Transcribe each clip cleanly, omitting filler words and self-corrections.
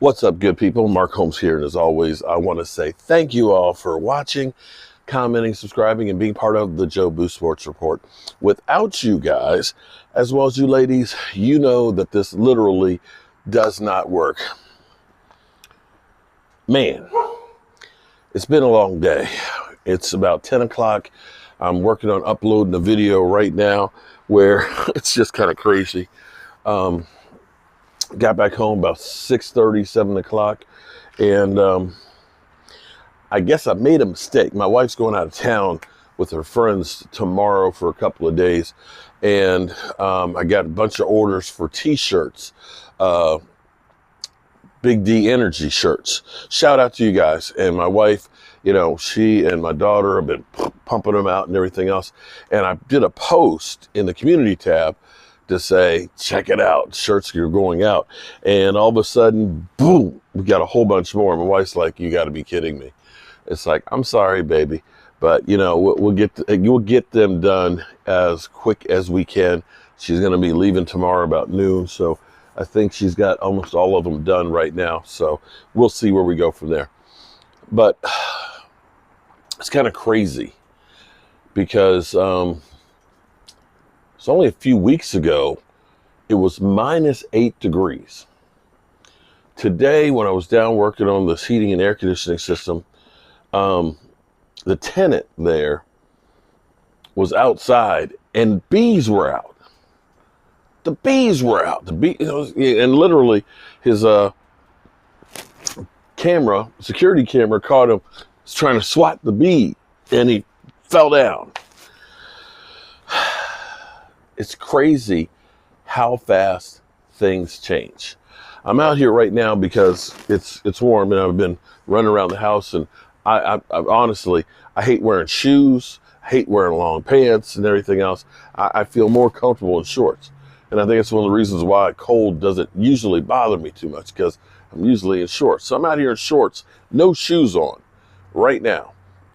What's up, good people? Mark Holmes here, and as always, I want to say thank you all for watching, commenting, subscribing, and being part of the Joe Boo Sports Report. Without you guys, as well as you ladies, you know that this literally does not work. Man, it's been a long day. It's about 10 o'clock. I'm working on uploading a video right now where it's just kind of crazy. Got back home about 6:30, 7 o'clock, and I guess I made a mistake. My wife's going out of town with her friends tomorrow for a couple of days, and I got a bunch of orders for t-shirts, Big D Energy shirts. Shout out to you guys. And my wife, you know, she and my daughter have been pumping them out and everything else, and I did a post in the community tab to say, check it out, shirts are going out. And all of a sudden, boom, we got a whole bunch more. My wife's like, you got to be kidding me. It's like, I'm sorry, baby, but you know, we'll get them done as quick as we can. She's going to be leaving tomorrow about noon, so I think she's got almost all of them done right now. So we'll see where we go from there. But it's kind of crazy because it's only a few weeks ago, it was -8 degrees. Today, when I was down working on this heating and air conditioning system, the tenant there was outside and bees were out. The bees were out. And literally his security camera caught him trying to swat the bee, and he fell down. It's crazy how fast things change. I'm out here right now because it's warm, and I've been running around the house, and I honestly, I hate wearing shoes, I hate wearing long pants and everything else. I feel more comfortable in shorts. And I think it's one of the reasons why cold doesn't usually bother me too much, because I'm usually in shorts. So I'm out here in shorts, no shoes on right now.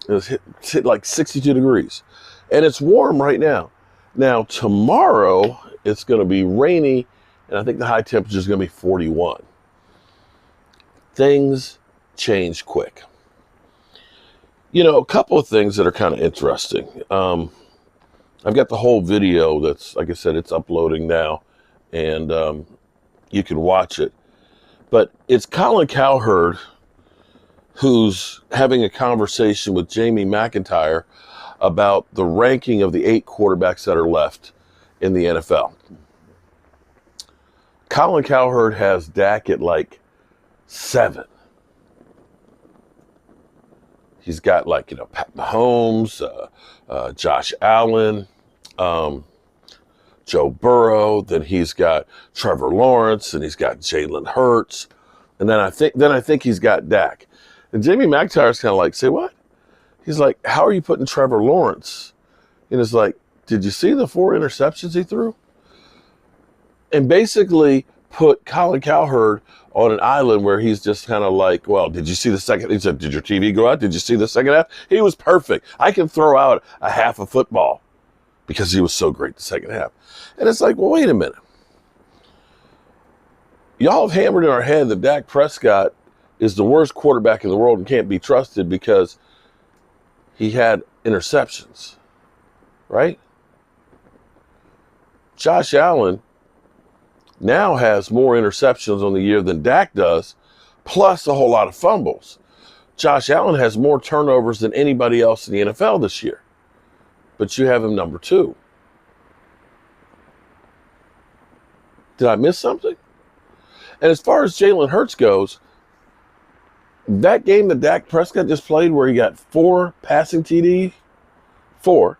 It's hit like 62 degrees, and it's warm right now. Now, tomorrow, it's going to be rainy, and I think the high temperature is going to be 41. Things change quick. You know, a couple of things that are kind of interesting. I've got the whole video that's, like I said, it's uploading now, and you can watch it. But it's Colin Cowherd who's having a conversation with Jamie McIntyre about the ranking of the 8 quarterbacks that are left in the NFL. Colin Cowherd has Dak at like 7. He's got like, you know, Pat Mahomes, Josh Allen, Joe Burrow. Then he's got Trevor Lawrence, and he's got Jalen Hurts, and then I think he's got Dak. And Jamie McIntyre's kind of like, say what? He's like, how are you putting Trevor Lawrence? And it's like, did you see the 4 interceptions he threw? And basically put Colin Cowherd on an island where he's just kind of like, well, did you see the second? He said, did your TV go out? Did you see the second half? He was perfect. I can throw out a half of football because he was so great the second half. And it's like, well, wait a minute. Y'all have hammered in our head that Dak Prescott is the worst quarterback in the world and can't be trusted because he had interceptions, right? Josh Allen now has more interceptions on the year than Dak does, plus a whole lot of fumbles. Josh Allen has more turnovers than anybody else in the NFL this year, but you have him number 2. Did I miss something? And as far as Jalen Hurts goes, that game that Dak Prescott just played where he got 4 passing TD, 4,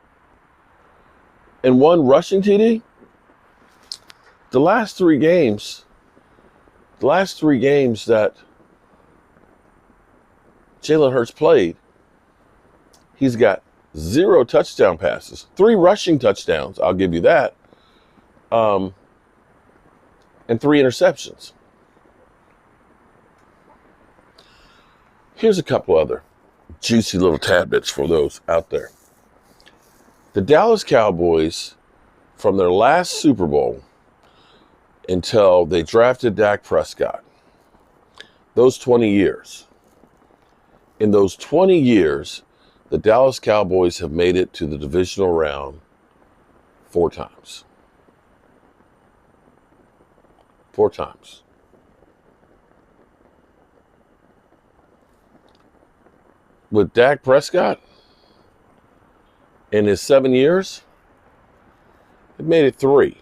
and 1 rushing TD, the last 3 games that Jalen Hurts played, he's got 0 touchdown passes, 3 rushing touchdowns, I'll give you that, and 3 interceptions. Here's a couple other juicy little tidbits for those out there. The Dallas Cowboys, from their last Super Bowl until they drafted Dak Prescott, those 20 years. In those 20 years, the Dallas Cowboys have made it to the divisional round 4 times. 4 times. With Dak Prescott, in his 7 years, it made it 3.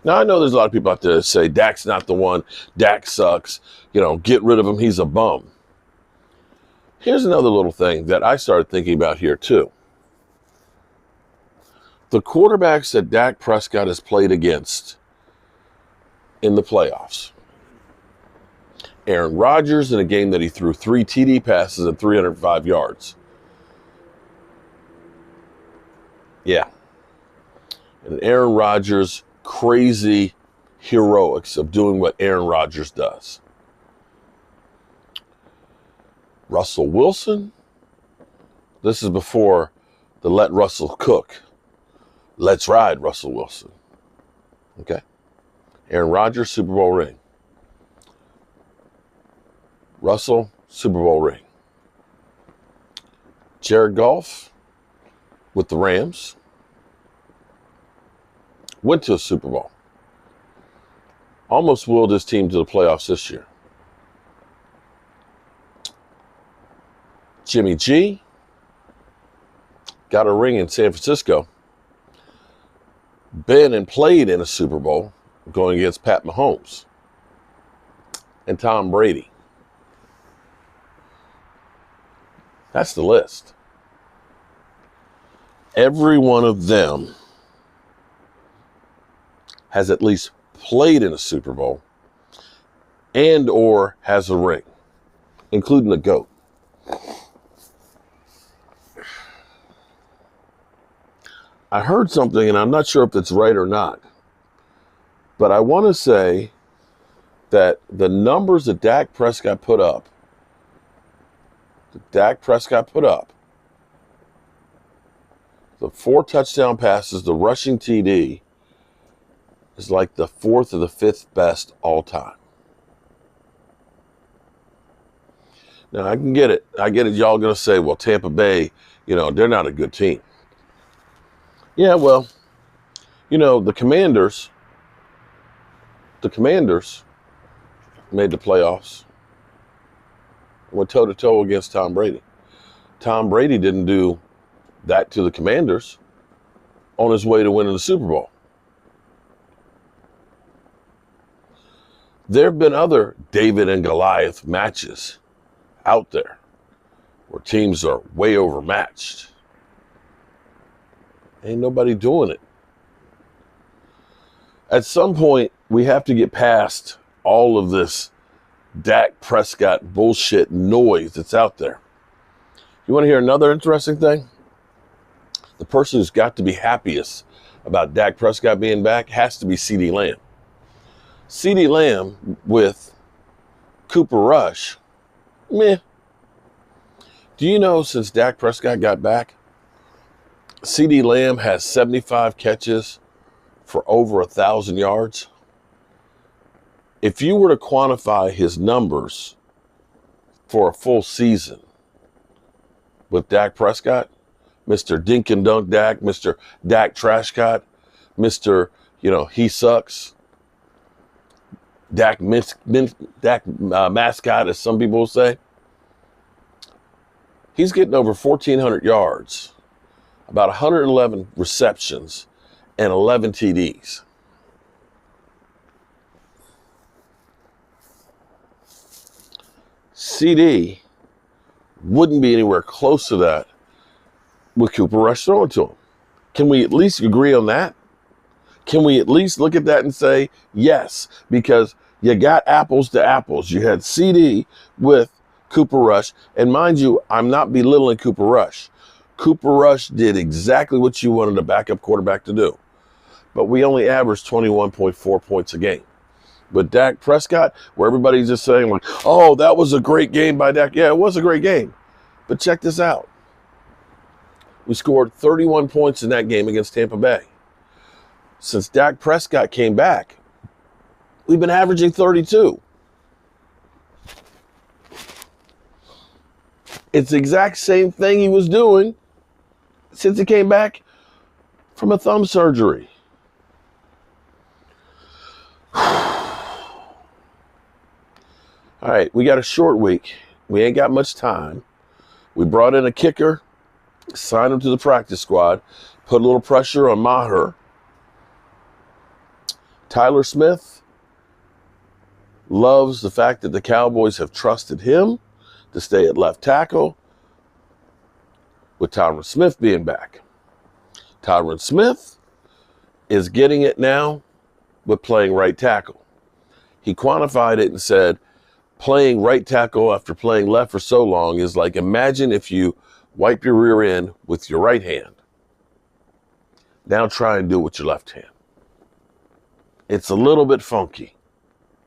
Now, I know there's a lot of people out there that say Dak's not the one. Dak sucks. Get rid of him. He's a bum. Here's another little thing that I started thinking about here, too. The quarterbacks that Dak Prescott has played against in the playoffs. Aaron Rodgers in a game that he threw 3 TD passes and 305 yards. Yeah. And Aaron Rodgers' crazy heroics of doing what Aaron Rodgers does. Russell Wilson. This is before the let Russell cook. Let's ride Russell Wilson. Okay. Aaron Rodgers, Super Bowl ring. Russell, Super Bowl ring. Jared Goff with the Rams. Went to a Super Bowl. Almost willed his team to the playoffs this year. Jimmy G got a ring in San Francisco. Been and played in a Super Bowl going against Pat Mahomes and Tom Brady. That's the list. Every one of them has at least played in a Super Bowl and or has a ring, including the GOAT. I heard something, and I'm not sure if it's right or not, but I want to say that the numbers that Dak Prescott put up, the 4 touchdown passes, the rushing TD, is like the 4th or the 5th best all time. Now, I can get it. I get it. Y'all going to say, well, Tampa Bay, they're not a good team. Yeah, well, the Commanders made the playoffs. Went toe-to-toe against Tom Brady. Tom Brady didn't do that to the Commanders on his way to winning the Super Bowl. There have been other David and Goliath matches out there where teams are way overmatched. Ain't nobody doing it. At some point, we have to get past all of this Dak Prescott bullshit noise that's out there. You want to hear another interesting thing? The person who's got to be happiest about Dak Prescott being back has to be CeeDee Lamb. CeeDee Lamb with Cooper Rush, meh. Do you know since Dak Prescott got back, CeeDee Lamb has 75 catches for over 1,000 yards? If you were to quantify his numbers for a full season with Dak Prescott, Mr. Dink and Dunk Dak, Mr. Dak Trashcott, Mr. He sucks, Dak mascot, as some people will say, he's getting over 1,400 yards, about 111 receptions, and 11 TDs. CD wouldn't be anywhere close to that with Cooper Rush throwing to him. Can we at least agree on that? Can we at least look at that and say, yes, because you got apples to apples. You had CD with Cooper Rush. And mind you, I'm not belittling Cooper Rush. Cooper Rush did exactly what you wanted a backup quarterback to do. But we only averaged 21.4 points a game. With Dak Prescott, where everybody's just saying, like, oh, that was a great game by Dak. Yeah, it was a great game. But check this out. We scored 31 points in that game against Tampa Bay. Since Dak Prescott came back, We've been averaging 32. It's the exact same thing he was doing since he came back from a thumb surgery. All right, we got a short week. We ain't got much time. We brought in a kicker, signed him to the practice squad, put a little pressure on Maher. Tyler Smith loves the fact that the Cowboys have trusted him to stay at left tackle with Tyron Smith being back. Tyron Smith is getting it now with playing right tackle. He quantified it and said, playing right tackle after playing left for so long is like, imagine if you wipe your rear end with your right hand. Now try and do it with your left hand. It's a little bit funky,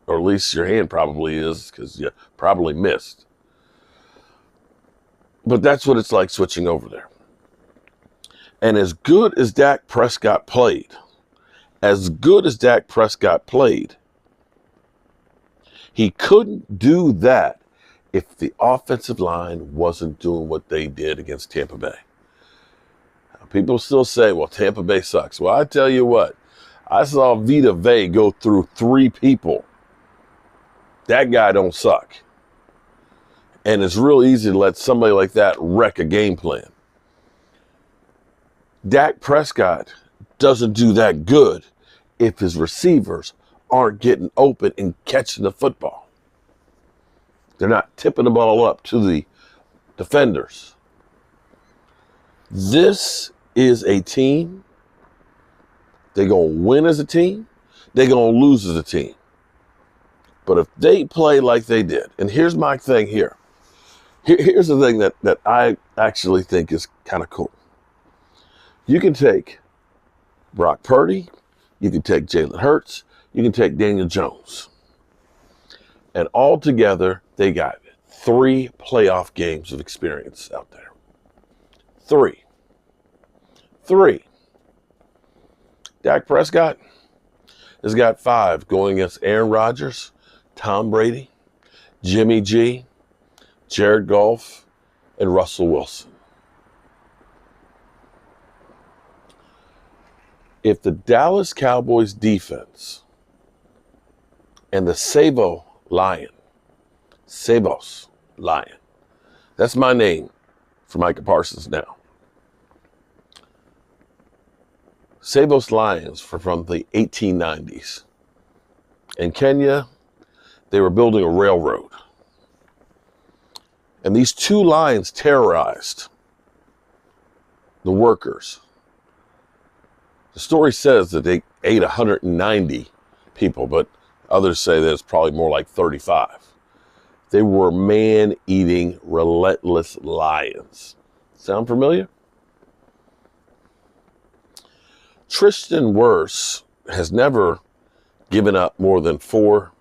or at least your hand probably is, because you probably missed. But that's what it's like switching over there. And as good as Dak Prescott played, he couldn't do that if the offensive line wasn't doing what they did against Tampa Bay. People still say, well, Tampa Bay sucks. Well, I tell you what, I saw Vita Vea go through 3 people. That guy don't suck. And it's real easy to let somebody like that wreck a game plan. Dak Prescott doesn't do that good if his receivers aren't getting open and catching the football. They're not tipping the ball up to the defenders. This is a team. They're going to win as a team. They're going to lose as a team. But if they play like they did, and here's my thing here. Here's the thing that I actually think is kind of cool. You can take Brock Purdy, you can take Jalen Hurts, you can take Daniel Jones. And all together, they got 3 playoff games of experience out there. 3. Dak Prescott has got 5 going against Aaron Rodgers, Tom Brady, Jimmy G, Jared Goff, and Russell Wilson. If the Dallas Cowboys defense and the Sabos Lion, that's my name for Micah Parsons now. Sabos Lions from the 1890s. In Kenya, they were building a railroad. And these 2 lions terrorized the workers. The story says that they ate 190 people, but others say that it's probably more like 35. They were man-eating, relentless lions. Sound familiar? Tristan Wirfs has never given up more than 4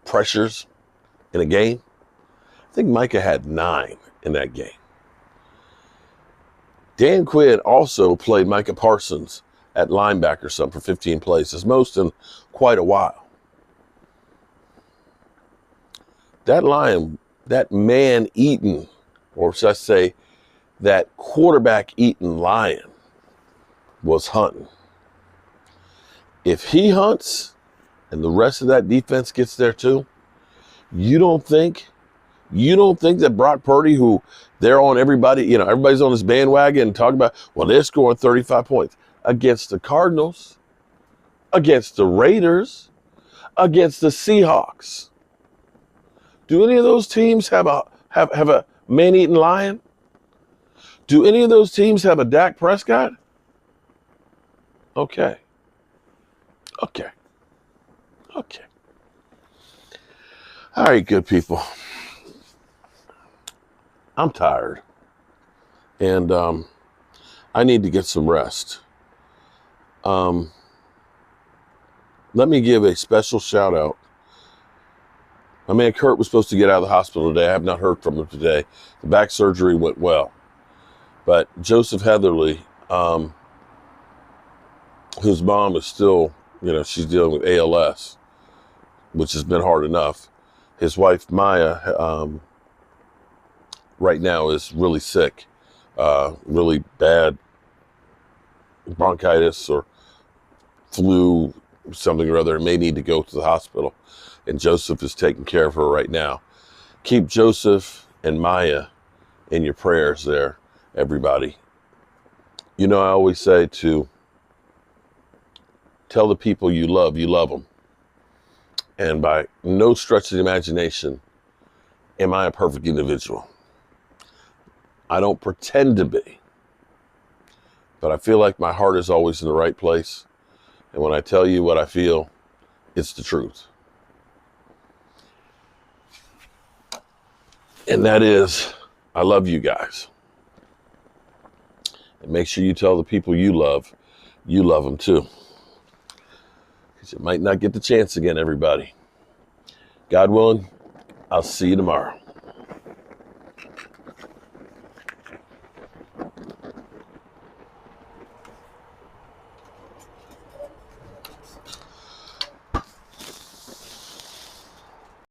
pressures in a game. I think Micah had 9 in that game. Dan Quinn also played Micah Parsons at linebacker for 15 plays, his most in quite a while. That lion, that man-eaten, or should I say, that quarterback-eaten lion was hunting. If he hunts and the rest of that defense gets there too, you don't think that Brock Purdy, who they're on everybody, everybody's on this bandwagon and talking about, well, they're scoring 35 points against the Cardinals, against the Raiders, against the Seahawks. Do any of those teams have a man-eating lion? Do any of those teams have a Dak Prescott? Okay. All right, good people. I'm tired. And I need to get some rest. Let me give a special shout out. My man Kurt was supposed to get out of the hospital today. I have not heard from him today. The back surgery went well. But Joseph Heatherly, whose mom is still, she's dealing with ALS. which has been hard enough. His wife, Maya, right now is really sick, really bad bronchitis or flu, something or other, and may need to go to the hospital. And Joseph is taking care of her right now. Keep Joseph and Maya in your prayers there, everybody. You know, I always say to tell the people you love them. And by no stretch of the imagination am I a perfect individual. I don't pretend to be. But I feel like my heart is always in the right place. And when I tell you what I feel, it's the truth. And that is, I love you guys. And make sure you tell the people you love them too. Because you might not get the chance again, everybody. God willing, I'll see you tomorrow.